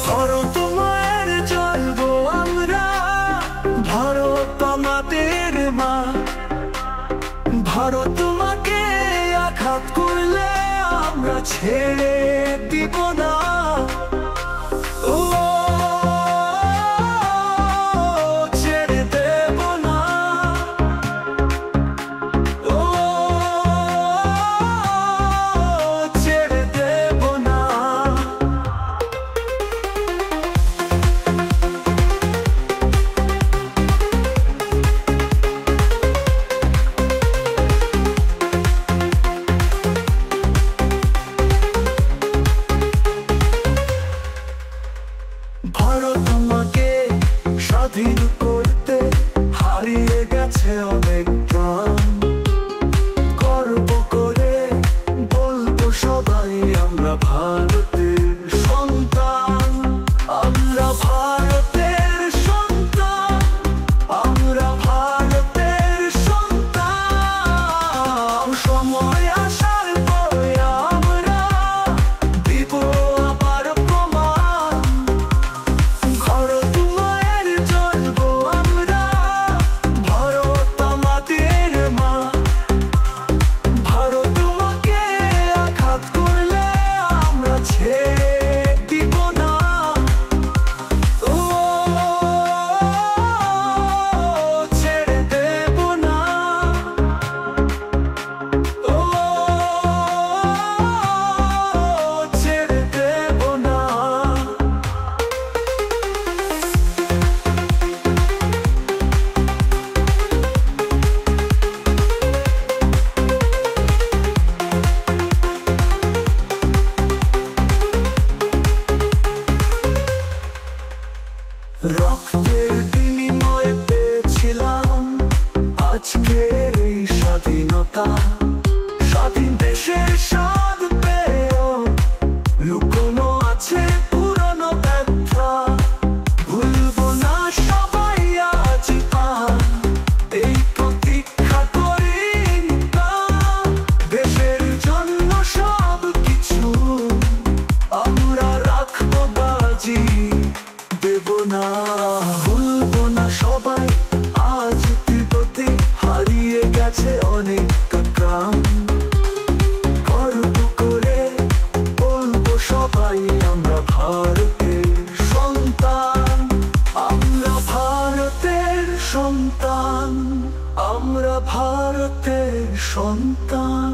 ভারত মায়ের চলবো আমরা, ভারত আমাদের মা। ভারত মাকে আঘাত করলে আমরা ছেড়ে দিব না। ও ছেড়ে দেব না, ও ছেড়ে দেব না। ভারত আমাকে স্বাধীন করতে হারিয়ে গেছে অনেক প্রাণ। গর্ব করে বলবো সবাই আমরা ভারতের সন্তান, আমরা ভারতের সন্তান, আমরা ভারতের সন্তান। সময় আসার পরে আমরা দিব আবার প্রমাণ। ভারত মায়ের চলবো আমরা, ভারত আমাদের মা। ভারত মাকে আঘাত করলে আমরা ছেড়ে দিব না। ও ছেড়ে দেব না, ও ছেড়ে দেব না। রক্তের বিনিময়ে পেয়েছিলাম আজকের এই স্বাধীনতা। স্বাধীন দেশের স্বাদ পেয়েও লুকোনো আছে পুরনো ব্যথা। ভুলবো না সবাই আজ আর এই প্রতীক্ষা করি তা। দেশের জন্য সব কিছু আমরা রাখবো বাজি, দেব না। ভুলবো না সবাই আজ বিপদে হারিয়ে গেছে অনেক গ্রাম। গর্ব করে বলবো সবাই আমরা ভারতের সন্তান, আমরা ভারতের সন্তান, আমরা ভারতের সন্তান।